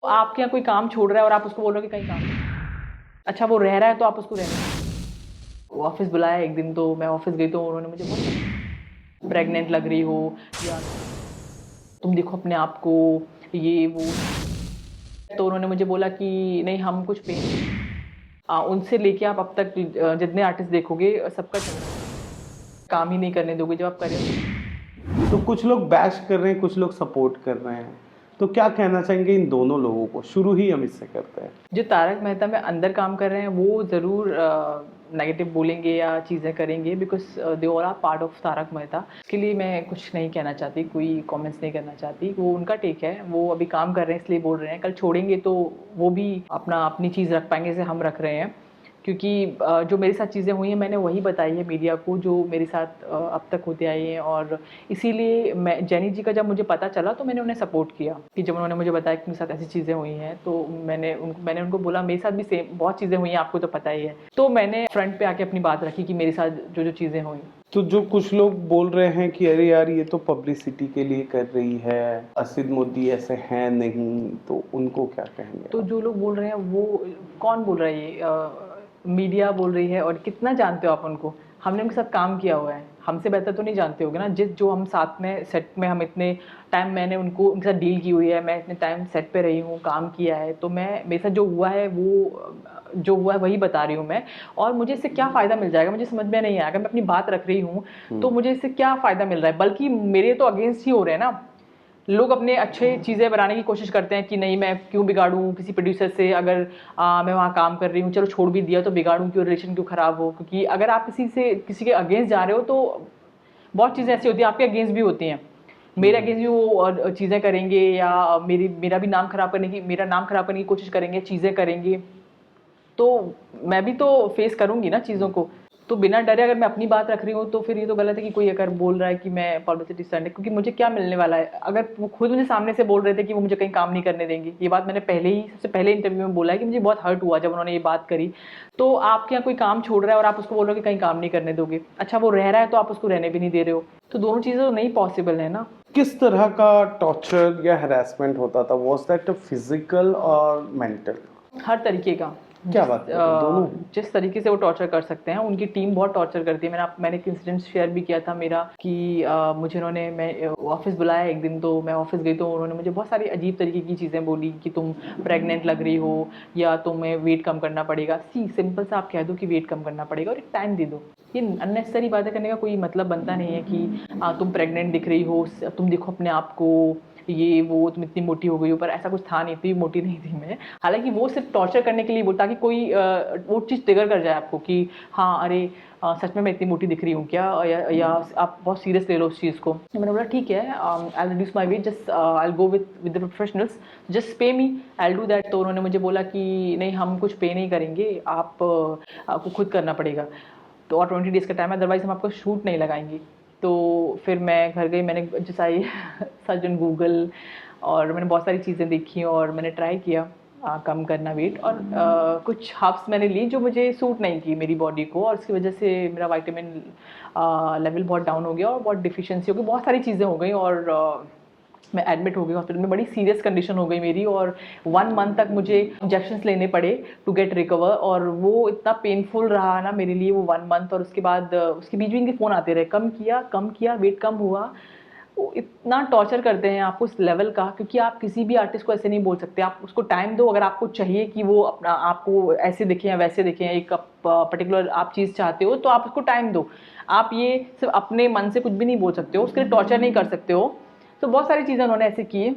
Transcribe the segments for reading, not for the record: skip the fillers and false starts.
आपके यहाँ कोई काम छोड़ रहा है और आप उसको बोल रहे हो कि कहीं काम, अच्छा वो रह रहा है तो आप उसको रहने दो। वो ऑफिस बुलाया एक दिन, तो मैं ऑफिस गई तो उन्होंने मुझे बहुत प्रेग्नेंट लग रही हो या तुम देखो अपने आप को, ये वो। तो उन्होंने मुझे बोला कि नहीं हम कुछ पे उनसे लेके आप अब तक जितने आर्टिस्ट देखोगे सबका काम ही नहीं करने दोगे जब आप करें। तो कुछ लोग बैश कर रहे हैं, कुछ लोग सपोर्ट कर रहे हैं, तो क्या कहना चाहेंगे इन दोनों लोगों को? शुरू ही हम इससे करते हैं। जो तारक मेहता में अंदर काम कर रहे हैं वो ज़रूर नेगेटिव बोलेंगे या चीज़ें करेंगे, because they all are part of Tarak Mehta. इसके लिए मैं कुछ नहीं कहना चाहती, कोई कमेंट्स नहीं करना चाहती। वो उनका टेक है, वो अभी काम कर रहे हैं इसलिए बोल रहे हैं। कल छोड़ेंगे तो वो भी अपनी चीज़ रख पाएंगे जैसे हम रख रहे हैं। क्योंकि जो मेरे साथ चीज़ें हुई हैं मैंने वही बताई है मीडिया को जो मेरे साथ अब तक होते आई हैं। और इसीलिए मैं जेनी जी का जब मुझे पता चला तो मैंने उन्हें सपोर्ट किया कि जब उन्होंने मुझे बताया कि मेरे साथ ऐसी चीज़ें हुई हैं तो मैंने उनको बोला मेरे साथ भी सेम बहुत चीज़ें हुई हैं, आपको तो पता ही है। तो मैंने फ्रंट पे आके अपनी बात रखी कि मेरे साथ जो जो चीज़ें हुई। तो जो कुछ लोग बोल रहे हैं कि अरे यार ये तो पब्लिसिटी के लिए कर रही है, असित मोदी ऐसे हैं नहीं, तो उनको क्या कहेंगे तो आप? जो लोग बोल रहे हैं वो कौन बोल रहा है ये मीडिया बोल रही है। और कितना जानते हो आप उनको? हमने उनके साथ काम किया हुआ है, हमसे बेहतर तो नहीं जानते होगे ना। जो हम साथ में सेट में हम इतने टाइम मैंने उनके साथ डील की हुई है, मैं इतने टाइम सेट पे रही हूँ, काम किया है, तो मैं मेरे साथ जो हुआ है वो जो हुआ है वही बता रही हूँ मैं। और मुझे इससे क्या फ़ायदा मिल जाएगा मुझे समझ में नहीं आया। अगर मैं अपनी बात रख रही हूँ तो मुझे इससे क्या फ़ायदा मिल रहा है? बल्कि मेरे तो अगेंस्ट ही हो रहे हैं ना। लोग अपने अच्छे चीज़ें बनाने की कोशिश करते हैं कि नहीं मैं क्यों बिगाड़ूँ किसी प्रोड्यूसर से। अगर मैं वहाँ काम कर रही हूँ, चलो छोड़ भी दिया तो बिगाड़ूँ क्यों, रिलेशन क्यों ख़राब हो। क्योंकि अगर आप किसी के अगेंस्ट जा रहे हो तो बहुत चीज़ें ऐसी होती हैं आपके अगेंस्ट भी होती हैं। मेरे अगेंस्ट भी वो चीज़ें करेंगे या मेरा नाम ख़राब करने की कोशिश करेंगे, चीज़ें करेंगे। तो मैं भी तो फेस करूँगी ना चीज़ों को। तो बिना डरे अगर मैं अपनी बात रख रही हूँ तो फिर ये तो गलत है कि कोई अगर बोल रहा है कि मैं पब्लिसिटी स्टंट है। क्योंकि मुझे क्या मिलने वाला है? अगर वो खुद मुझे सामने से बोल रहे थे कि वो मुझे कहीं काम नहीं करने देंगे, ये बात मैंने सबसे पहले इंटरव्यू में बोला है कि मुझे बहुत हर्ट हुआ जब उन्होंने ये बात करी। तो आपके यहाँ कोई काम छोड़ रहा है और आप उसको बोल रहे हो कि कहीं काम नहीं करने दोगे, अच्छा वो रह रहा है तो आप उसको रहने भी नहीं दे रहे हो। तो दोनों चीज़ें तो नहीं पॉसिबल है ना। किस तरह का टॉर्चर या हरासमेंट होता था? वाज दैट फिजिकल और मेंटल? हर तरीके का। क्या बात कर रहे हैं, दोनों? जिस तरीके से वो टॉर्चर कर सकते हैं, उनकी टीम बहुत टॉर्चर करती है। मैंने एक इंसिडेंट शेयर भी किया था मेरा कि मुझे उन्होंने मैं ऑफिस बुलाया एक दिन, तो मैं ऑफिस गई तो उन्होंने मुझे बहुत सारी अजीब तरीके की चीज़ें बोली कि तुम प्रेग्नेंट लग रही हो या तुम्हें वेट कम करना पड़ेगा। सिंपल सा आप कह दो कि वेट कम करना पड़ेगा और एक टाइम दे दो। ये अननेसेसरी बातें करने का कोई मतलब बनता नहीं है कि तुम प्रेग्नेंट दिख रही हो, तुम देखो अपने आप को, ये वो तुम इतनी मोटी हो गई हो। पर ऐसा कुछ था नहीं, इतनी मोटी नहीं थी मैं। हालांकि वो सिर्फ टॉर्चर करने के लिए बोलता कि कोई वो चीज़ ट्रिगर कर जाए आपको कि हाँ अरे सच में मैं इतनी मोटी दिख रही हूँ क्या, या आप बहुत सीरियस ले लो उस चीज़ को। तो मैंने बोला ठीक है, आई reduce my weight, just I go with the professionals, just पे मी, आई डू दैट। तो उन्होंने मुझे बोला कि नहीं हम कुछ पे नहीं करेंगे, आपको खुद करना पड़ेगा। तो और 20 डेज़ का टाइम है, अदरवाइज़ हम आपको शूट नहीं लगाएंगे। तो फिर मैं घर गई, मैंने जैसा आई सर्च ऑन गूगल और मैंने बहुत सारी चीज़ें देखी और मैंने ट्राई किया कम करना वेट। और कुछ हर्ब्स मैंने ली जो मुझे सूट नहीं की मेरी बॉडी को, और उसकी वजह से मेरा विटामिन लेवल बहुत डाउन हो गया और बहुत डिफिशिएंसी हो गई, बहुत सारी चीज़ें हो गई। और मैं एडमिट हो गई हॉस्पिटल में, बड़ी सीरियस कंडीशन हो गई मेरी। और 1 मंथ तक मुझे इंजेक्शंस लेने पड़े टू गेट रिकवर। और वो इतना पेनफुल रहा ना मेरे लिए वो 1 मंथ। और उसके बाद उसके बीच में इनके फ़ोन आते रहे, कम किया वेट कम हुआ। वो इतना टॉर्चर करते हैं आपको उस लेवल का। क्योंकि आप किसी भी आर्टिस्ट को ऐसे नहीं बोल सकते, आप उसको टाइम दो। अगर आपको चाहिए कि वो अपना आपको ऐसे दिखें या वैसे दिखें, एक पर्टिकुलर आप चीज़ चाहते हो तो आप उसको टाइम दो। आप ये सिर्फ अपने मन से कुछ भी नहीं बोल सकते हो, उसके लिए टॉर्चर नहीं कर सकते हो। तो बहुत सारी चीज़ें उन्होंने ऐसे की।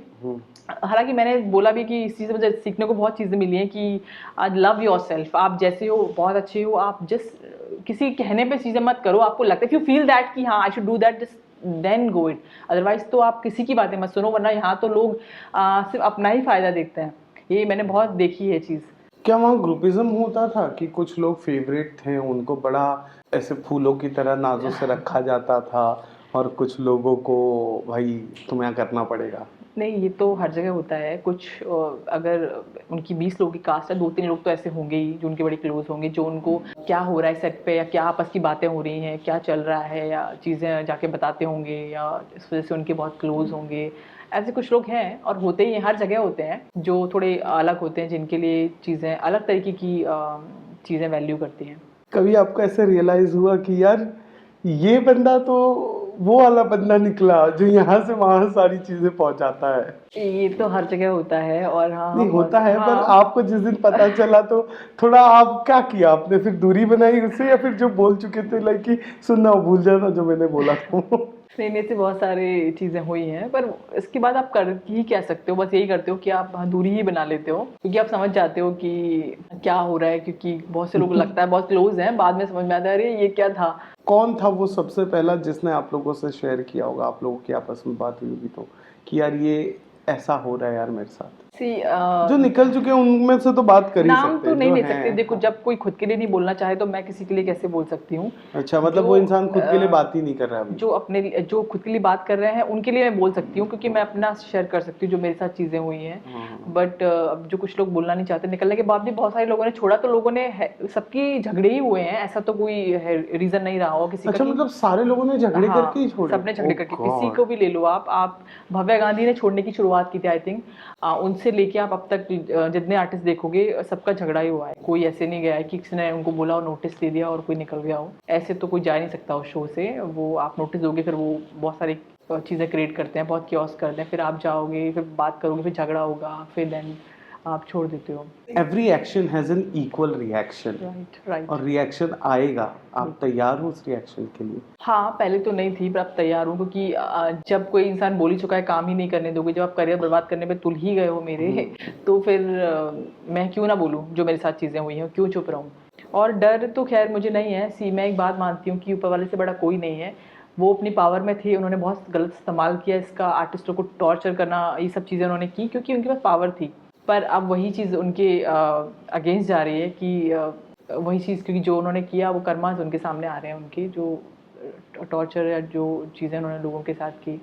हालांकि मैंने बोला भी कि इस चीज़ से मुझे सीखने को बहुत चीज़ें मिली हैं कि आज लव योर सेल्फ, आप जैसे हो बहुत अच्छे हो। आप जस्ट किसी कहने पे चीज़ें मत करो, आपको लगता है इफ यू फील दैट कि हाँ I should do that, just then go it. Otherwise तो आप किसी की बातें मत सुनो, वरना यहाँ तो लोग सिर्फ अपना ही फ़ायदा देखते हैं। ये मैंने बहुत देखी है चीज़। क्या वहाँ ग्रुपिज्म होता था कि कुछ लोग फेवरेट थे, उनको बड़ा ऐसे फूलों की तरह नाजों से रखा जाता था, और कुछ लोगों को भाई तुम्हें करना पड़ेगा? नहीं, ये तो हर जगह होता है। कुछ अगर उनकी 20 लोगों की कास्ट है, 2-3 लोग तो ऐसे होंगे ही जो उनके बड़े क्लोज होंगे, जो उनको क्या हो रहा है सेट पे या क्या आपस की बातें हो रही हैं, क्या चल रहा है, या चीज़ें जाके बताते होंगे, या इस वजह से उनके बहुत क्लोज होंगे। ऐसे कुछ लोग हैं और होते ही हैं, हर जगह होते हैं जो थोड़े अलग होते हैं, जिनके लिए चीज़ें अलग तरीके की चीज़ें वैल्यू करती हैं। कभी आपको ऐसे रियलाइज हुआ कि यार ये बंदा तो वो वाला बंदा निकला जो यहाँ से वहां सारी चीजें पहुंचाता है? ये तो हर जगह होता है और हाँ, नहीं हम होता है, पर हाँ। आपको जिस दिन पता चला तो थोड़ा आप क्या किया आपने? फिर दूरी बनाई उससे, या फिर जो बोल चुके थे लाइक कि सुनना भूल जाना जो मैंने बोला था? नहीं, ऐसी बहुत सारी चीज़ें हुई हैं, पर इसके बाद आप कर ही क्या सकते हो, बस यही करते हो कि आप हाँ, दूरी ही बना लेते हो, क्योंकि आप समझ जाते हो कि क्या हो रहा है, क्योंकि बहुत से लोग लगता है बहुत क्लोज हैं, बाद में समझ में आता है अरे ये क्या था। कौन था वो सबसे पहला जिसने आप लोगों से शेयर किया होगा, आप लोगों की आपस में बात हुई होगी तो, कि यार ये ऐसा हो रहा है यार मेरे साथ? सी जो निकल चुके हैं उनमें से तो बात कर ही नाम सकते तो हैं, नहीं जो ले हैं। सकते, देखो हाँ। जब कोई खुद के लिए नहीं बोलना चाहे तो मैं किसी के लिए कैसे बोल सकती हूँ। अच्छा, मतलब जो वो इंसान खुद के लिए बात ही नहीं कर रहा अभी? जो खुद के लिए बात कर रहे हैं उनके लिए मैं बोल सकती हूँ, क्योंकि मैं अपना शेयर कर सकती हूँ जो मेरे साथ चीज़ें हुई हैं। हाँ। बट अब जो कुछ लोग बोलना नहीं चाहते, निकलने के बाद भी बहुत सारे लोगों ने छोड़ा, तो लोगों ने सबकी झगड़े ही हुए हैं, ऐसा तो कोई रीज़न नहीं रहा हो किसी का अच्छा, कि मतलब सारे लोगों ने झगड़े करके ही हाँ, छोड़े? सबने झगड़े ओह करके, किसी गॉड! को भी ले लो आप भव्या गांधी ने छोड़ने की शुरुआत की थी आई थिंक, उनसे लेके आप अब तक जितने आर्टिस्ट देखोगे सबका झगड़ा ही हुआ है, कोई ऐसे नहीं गया है कि किसी ने उनको बोला और नोटिस दे दिया और कोई निकल गया हो, ऐसे तो कोई जा नहीं सकता उस शो से, वो आप नोटिस दोगे फिर वो बहुत सारी चीज़ें क्रिएट करते हैं, बहुत क्योस करते हैं, फिर आप जाओगे, फिर बात करोगे, फिर झगड़ा होगा, फिर देन आप छोड़ देते हो। Every action has an equal reaction, right, right. और रिएक्शन आएगा। आप तैयार हो उस रिएक्शन के लिए? हाँ, पहले तो नहीं थी, पर अब तैयार हूँ, क्योंकि जब कोई इंसान बोल ही चुका है काम ही नहीं करने दोगे, जब आप करियर बर्बाद करने पे तुल ही गए हो मेरे, तो फिर मैं क्यों ना बोलूँ जो मेरे साथ चीज़ें हुई हैं, क्यों चुप रहूँ। और डर तो खैर मुझे नहीं है, मैं एक बात मानती हूँ कि ऊपर वाले से बड़ा कोई नहीं है, वो अपनी पावर में थे, उन्होंने बहुत गलत इस्तेमाल किया इसका, आर्टिस्टों को टॉर्चर करना, ये सब चीज़ें उन्होंने की क्योंकि उनके पास पावर थी। पर अब वही चीज़ उनके अगेंस्ट जा रही है कि वही चीज़, क्योंकि जो उन्होंने किया वो कर्मास उनके सामने आ रहे हैं, उनके जो टॉर्चर या जो चीज़ें उन्होंने लोगों के साथ की।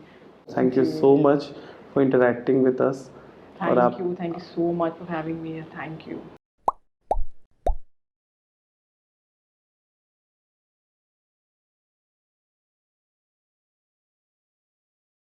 Thank you so much for interacting with us. और आप thank you so much for having me, thank you.